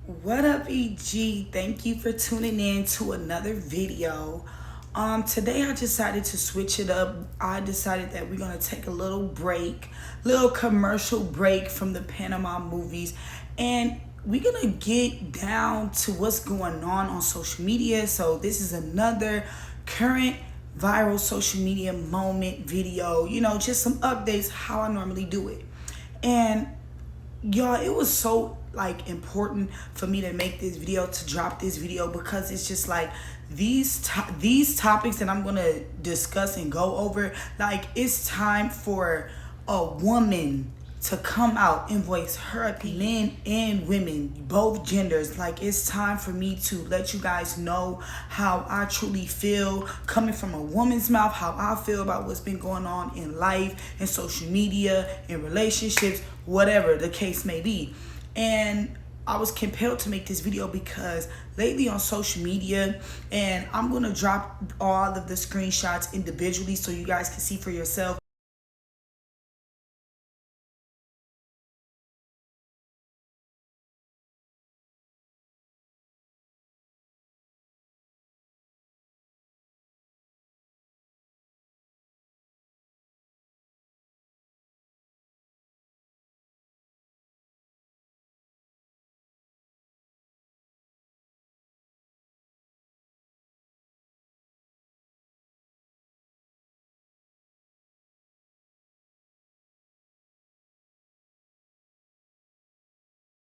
What up, EG? Thank you for tuning in to another video. Today I decided to switch it up. I decided that we're gonna take a little break, little commercial break from the Panama movies, and we're gonna get down to what's going on social media. So this is another current viral social media moment video, just some updates how I normally do it. And y'all, it was so important for me to make this video, to drop this video, because it's just like these topics that I'm gonna discuss and go over, it's time for a woman to come out and voice her opinion. Men and women, both genders. It's time for me to let you guys know how I truly feel, coming from a woman's mouth, how I feel about what's been going on in life, in social media, in relationships, whatever the case may be. And I was compelled to make this video because lately on social media, and I'm going to drop all of the screenshots individually so you guys can see for yourself.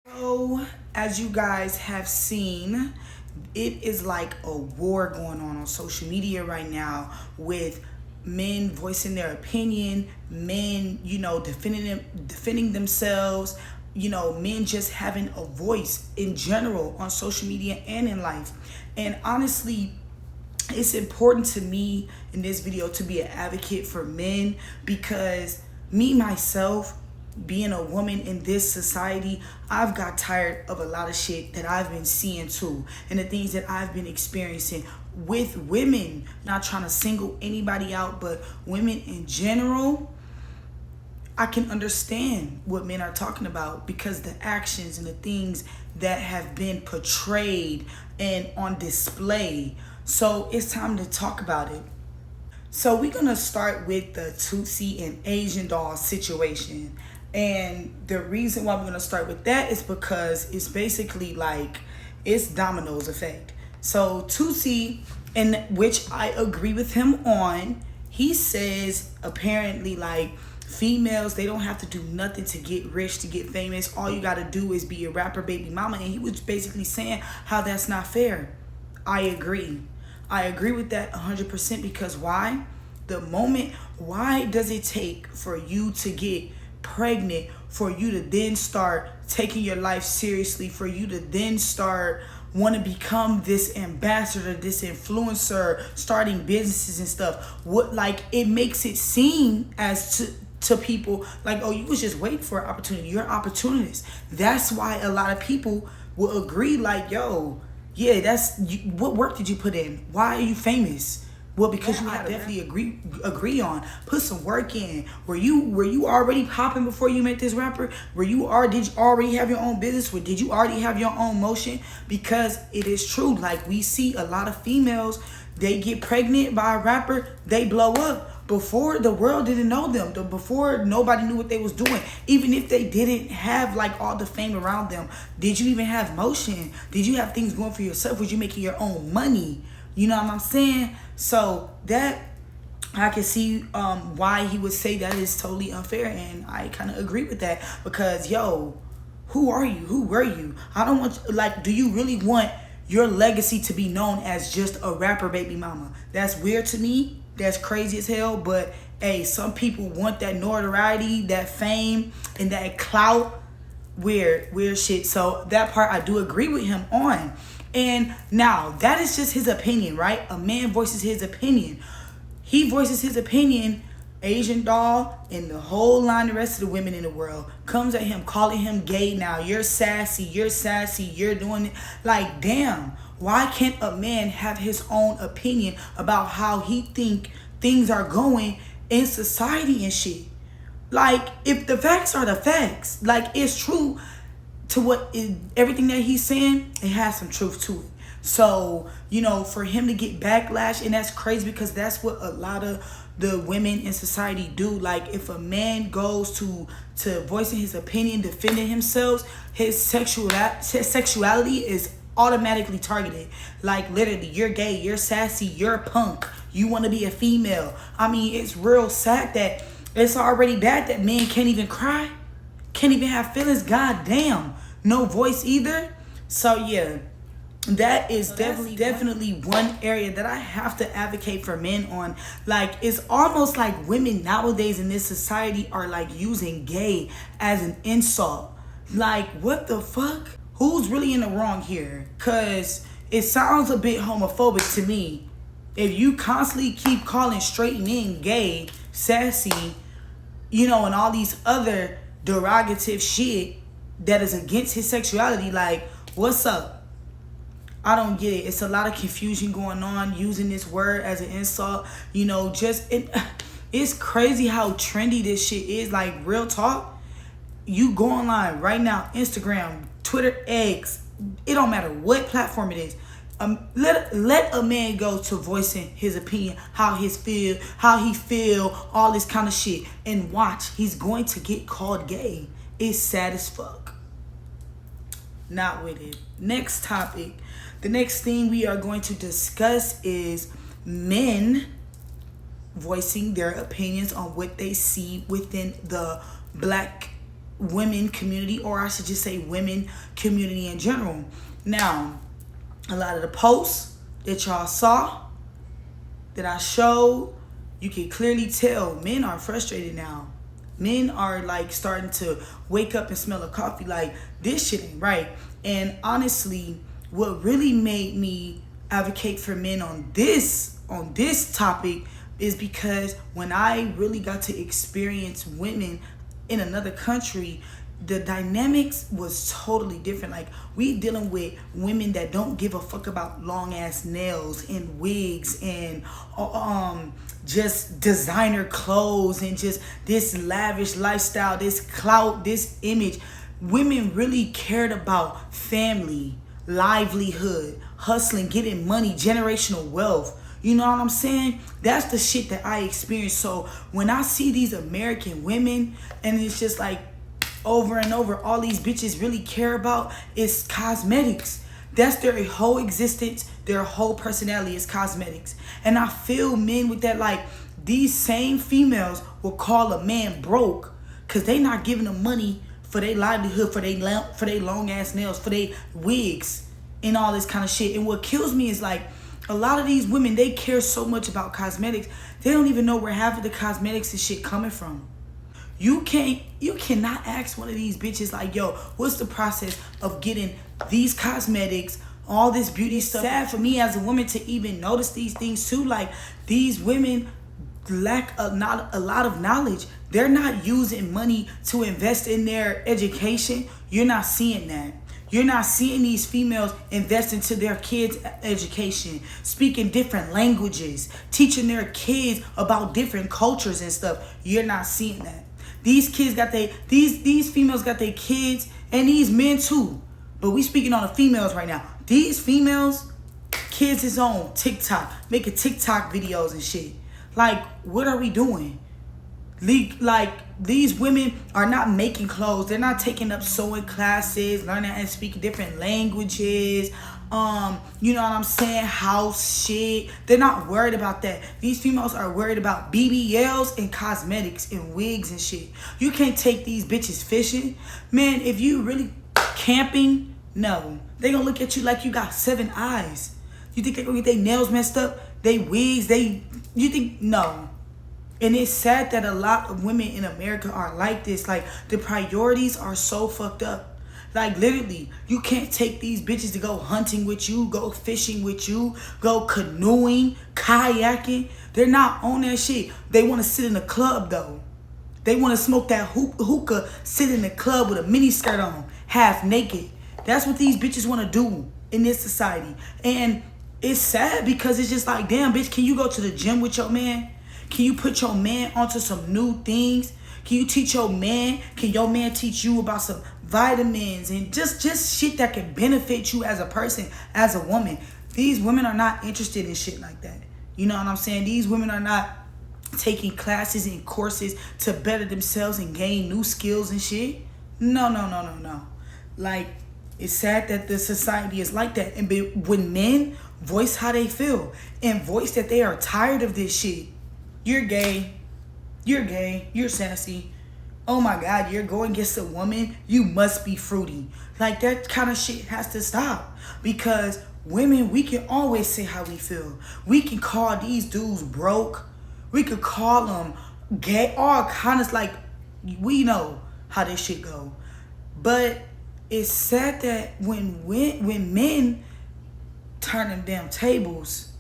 So, as you guys have seen, it is like a war going on social media right now, with men voicing their opinion, men, defending themselves, men just having a voice in general on social media and in life. And honestly, it's important to me in this video to be an advocate for men, because me myself, being a woman in this society, I've got tired of a lot of shit that I've been seeing too, and the things that I've been experiencing with women. Not trying to single anybody out, but women in general. I can understand what men are talking about, because the actions and the things that have been portrayed and on display. So it's time to talk about it. So we're gonna start with the Tutsi and Asian doll situation. And the reason why we're gonna start with that is because it's basically it's dominoes effect. So Tutsi, and which I agree with him on, he says apparently females, they don't have to do nothing to get rich, to get famous. All you gotta do is be a rapper baby mama. And he was basically saying how that's not fair. I agree with that 100%, because why? Why does it take for you to get pregnant for you to then start taking your life seriously, for you to then start want to become this ambassador, this influencer, starting businesses and stuff? It makes it seem as to people oh, you was just waiting for an opportunity. You're an opportunist. That's why a lot of people will agree yo, yeah, what work did you put in? Why are you famous? Well, because you had definitely agree on, put some work in. Were you already popping before you met this rapper? Did you already have your own business? Or did you already have your own motion? Because it is true, we see a lot of females, they get pregnant by a rapper, they blow up. Before, the world didn't know them. Before, nobody knew what they was doing. Even if they didn't have all the fame around them, did you even have motion? Did you have things going for yourself? Was you making your own money? You know what I'm saying? So that, I can see why he would say that is totally unfair, and I kind of agree with that, because yo, who are you? Who were you? I don't want do you really want your legacy to be known as just a rapper baby mama? That's weird to me. That's crazy as hell. But hey, some people want that notoriety, that fame, and that clout. Weird shit. So that part I do agree with him on. And now, that is just his opinion, right? A man voices his opinion. He voices his opinion. Asian doll and the whole line, the rest of the women in the world comes at him, calling him gay now. You're sassy, you're doing it. Damn, why can't a man have his own opinion about how he think things are going in society and shit? If the facts are the facts, it's true. to everything that he's saying, it has some truth to it. So, you know, for him to get backlash, and that's crazy because that's what a lot of the women in society do. Like, if a man goes to voicing his opinion, defending himself, his sexuality is automatically targeted. Like, literally, you're gay, you're sassy, you're a punk, you want to be a female. I mean, it's real sad that it's already bad that men can't even cry, can't even have feelings. God damn, no voice either. So yeah, that is definitely one area that I have to advocate for men on. Like, it's almost like women nowadays in this society are like using gay as an insult. Like, what the fuck? Who's really in the wrong here? Cause it sounds a bit homophobic to me. If you constantly keep calling straight men gay, sassy, you know, and all these other derogative shit that is against his sexuality, like, what's up? I don't get it. It's a lot of confusion going on using this word as an insult. You know, it's crazy how trendy this shit is. Like, real talk, you go online right now, Instagram, Twitter, X, it don't matter what platform it is. Let a man go to voicing his opinion, how he feel, all this kind of shit, and watch, he's going to get called gay. It's sad as fuck. Not with it. Next topic. The next thing we are going to discuss is men voicing their opinions on what they see within the black women community, or I should just say women community in general. Now, a lot of the posts that y'all saw, that I showed, you can clearly tell men are frustrated now. Men are like starting to wake up and smell a coffee like, this shit ain't right. And honestly, what really made me advocate for men on this topic is because when I really got to experience women in another country, the dynamics was totally different. Like, we dealing with women that don't give a fuck about long ass nails and wigs and just designer clothes and just this lavish lifestyle, this clout, this image. Women really cared about family, livelihood, hustling, getting money, generational wealth. You know what I'm saying? That's the shit that I experienced. So when I see these American women, and it's just like over and over, all these bitches really care about is cosmetics. That's their whole existence, their whole personality is cosmetics. And I feel men with that, like, these same females will call a man broke because they not giving them money for their livelihood, for their long ass nails, for their wigs and all this kind of shit. And what kills me is, like, a lot of these women, they care so much about cosmetics, they don't even know where half of the cosmetics and shit coming from. You cannot ask one of these bitches like, yo, what's the process of getting these cosmetics, all this beauty stuff? It's sad for me as a woman to even notice these things too. Like, these women lack not a lot of knowledge. They're not using money to invest in their education. You're not seeing that. You're not seeing these females invest into their kids' education, speaking different languages, teaching their kids about different cultures and stuff. You're not seeing that. These kids got these females got their kids, and these men too. But we speaking on the females right now. These females, kids is on TikTok, making TikTok videos and shit. Like, what are we doing? Like, these women are not making clothes. They're not taking up sewing classes, learning and speaking different languages. You know what I'm saying? House shit. They're not worried about that. These females are worried about BBLs and cosmetics and wigs and shit. You can't take these bitches fishing. Man, if you really camping, no. They gonna look at you like you got 7 eyes. You think they gonna get their nails messed up? They wigs, you think, no. And it's sad that a lot of women in America are like this. Like, the priorities are so fucked up. Like, literally, you can't take these bitches to go hunting with you, go fishing with you, go canoeing, kayaking. They're not on that shit. They want to sit in the club, though. They want to smoke that hookah, sit in the club with a mini skirt on, half naked. That's what these bitches want to do in this society. And it's sad because it's just like, damn, bitch, can you go to the gym with your man? Can you put your man onto some new things? Can you teach your man? Can your man teach you about some vitamins and just shit that can benefit you as a person, as a woman? These women are not interested in shit like that. You know what I'm saying? These women are not taking classes and courses to better themselves and gain new skills and shit. No. Like, it's sad that the society is like that. And when men voice how they feel and voice that they are tired of this shit, you're gay, you're sassy, oh my God, you're going against a woman, you must be fruity. Like, that kind of shit has to stop. Because women, we can always say how we feel. We can call these dudes broke. We could call them gay, all kinds, like, we know how this shit go. But it's sad that when men turn them damn tables,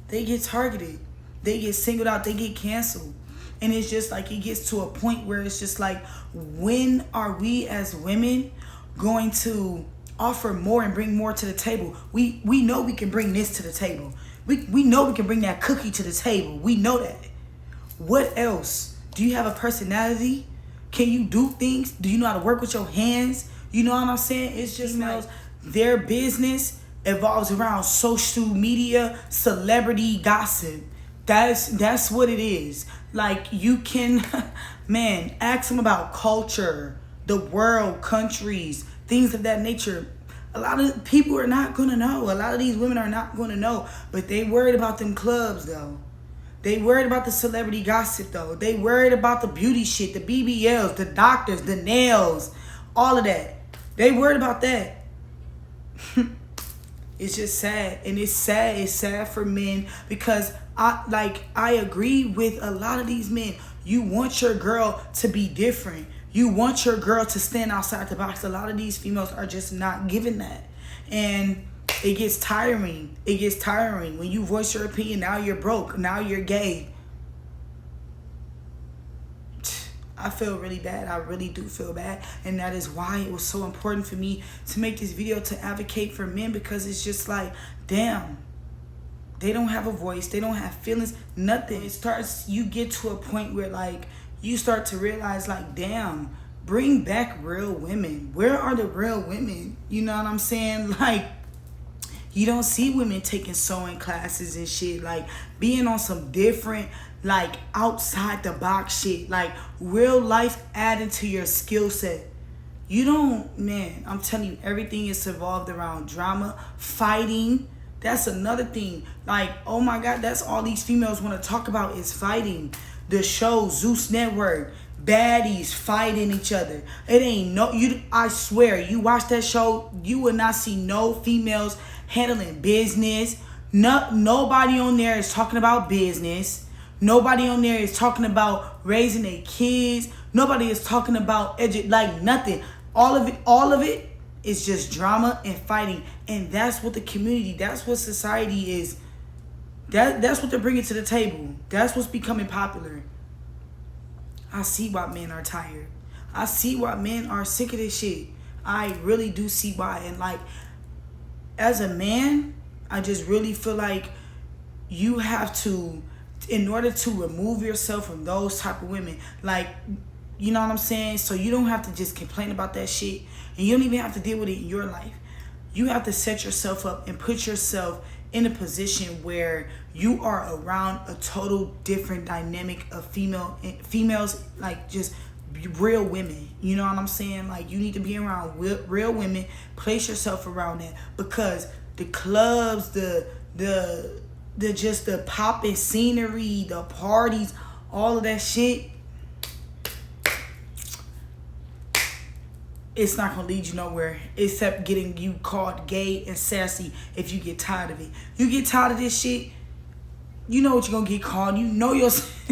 they get targeted. They get singled out. They get canceled. And it's just like, it gets to a point where it's just like, when are we as women going to offer more and bring more to the table? We know we can bring this to the table. We know we can bring that cookie to the table. We know that. What else? Do you have a personality? Can you do things? Do you know how to work with your hands? You know what I'm saying? It's just like, their business evolves around social media, celebrity gossip. That's what it is. Like, you can, man, ask them about culture, the world, countries, things of that nature. A lot of people are not going to know. A lot of these women are not going to know. But they worried about them clubs, though. They worried about the celebrity gossip, though. They worried about the beauty shit, the BBLs, the doctors, the nails, all of that. They worried about that. It's just sad. And it's sad. It's sad for men because I agree with a lot of these men. You want your girl to be different. You want your girl to stand outside the box. A lot of these females are just not given that. And it gets tiring. It gets tiring. When you voice your opinion, now you're broke. Now you're gay. I feel really bad. I really do feel bad. And that is why it was so important for me to make this video to advocate for men, because it's just like, damn, they don't have a voice. They don't have feelings, nothing. You get to a point where, like, you start to realize, like, damn, bring back real women. Where are the real women? You know what I'm saying? Like, you don't see women taking sewing classes and shit, like being on some different, like, outside the box shit, like real life adding to your skill set. You don't, man, I'm telling you, everything is evolved around drama, fighting. That's another thing. Like, oh my God, that's all these females want to talk about is fighting. The show, Zeus Network, baddies fighting each other. It ain't I swear, you watch that show, you will not see no females handling business. Nobody on there is talking about business. Nobody on there is talking about raising their kids. Nobody is talking about like nothing. All of it is just drama and fighting. And that's what the community, that's what society is. That's what they're bringing to the table. That's what's becoming popular. I see why men are tired. I see why men are sick of this shit. I really do see why. And like, as a man, I just really feel like you have to, in order to remove yourself from those type of women, like, you know what I'm saying? So you don't have to just complain about that shit, and you don't even have to deal with it in your life. You have to set yourself up and put yourself in a position where you are around a total different dynamic of females, like just real women. You know what I'm saying? Like, you need to be around real women. Place yourself around that, because the clubs, the just the popping scenery, the parties, all of that shit, it's not gonna lead you nowhere except getting you called gay and sassy if you get tired of it. You get tired of this shit, you know what you're gonna get called. You know yourself.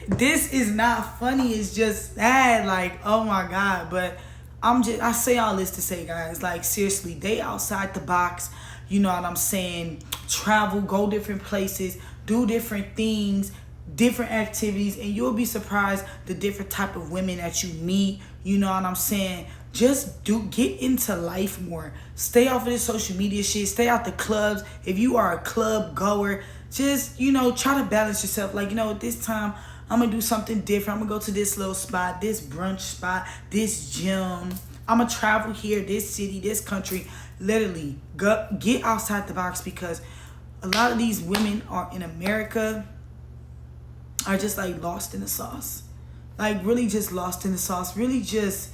This is not funny. It's just sad. Like, oh my God. But I say all this to say, guys, like, seriously, they outside the box. You know what I'm saying? Travel, go different places, do different things, different activities, and you'll be surprised the different type of women that you meet. You know what I'm saying? Just get into life more. Stay off of this social media shit. Stay out the clubs. If you are a club goer, just, you know, try to balance yourself. Like, you know, at this time, I'm gonna do something different. I'm gonna go to this little spot, this brunch spot, this gym. I'm gonna travel here, this city, this country. Literally, get outside the box, because a lot of these women are in America are just like lost in the sauce. Like really just lost in the sauce. Really just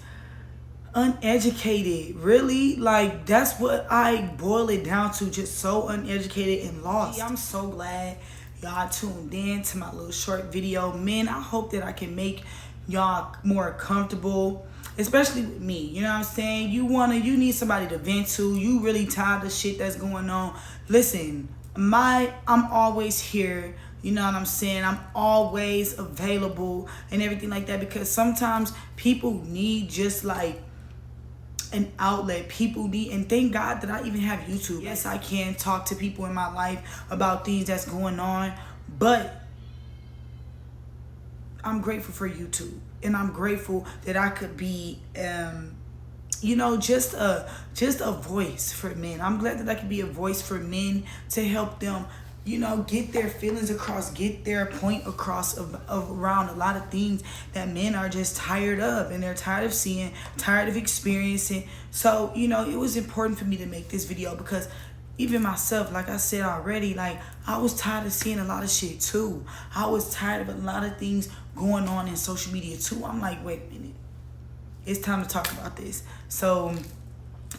uneducated. Really, like that's what I boil it down to. Just so uneducated and lost. I'm so glad y'all tuned in to my little short video. Men, I hope that I can make y'all more comfortable, especially with me. You know what I'm saying? You need somebody to vent to. You really tired of shit that's going on. Listen, I'm always here. You know what I'm saying? I'm always available and everything like that, because sometimes people need just like an outlet. People need, and thank God that I even have YouTube. Yes, I can talk to people in my life about things that's going on, but I'm grateful for YouTube, and I'm grateful that I could be just a voice for men. I'm glad that I could be a voice for men to help them, get their feelings across, get their point across around a lot of things that men are just tired of, and they're tired of seeing, tired of experiencing. So, it was important for me to make this video, because even myself, like I said already, like I was tired of seeing a lot of shit too. I was tired of a lot of things going on in social media too. I'm like, wait a minute. It's time to talk about this. So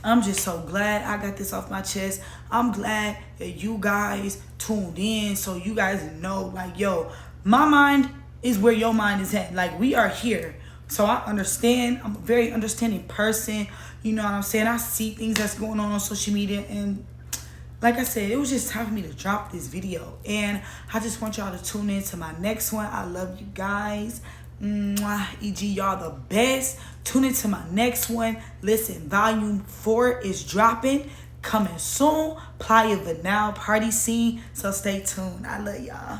I'm just so glad I got this off my chest. I'm glad that you guys tuned in, so you guys know, like, yo, my mind is where your mind is at. Like, we are here. So I understand. I'm a very understanding person. You know what I'm saying? I see things that's going on social media, and like I said, it was just time for me to drop this video. And I just want y'all to tune in to my next one. I love you guys. Mwah. HEYY, y'all the best. Tune into my next one. Listen, volume 4 is dropping, coming soon. Playa Vanal party scene. So stay tuned. I love y'all.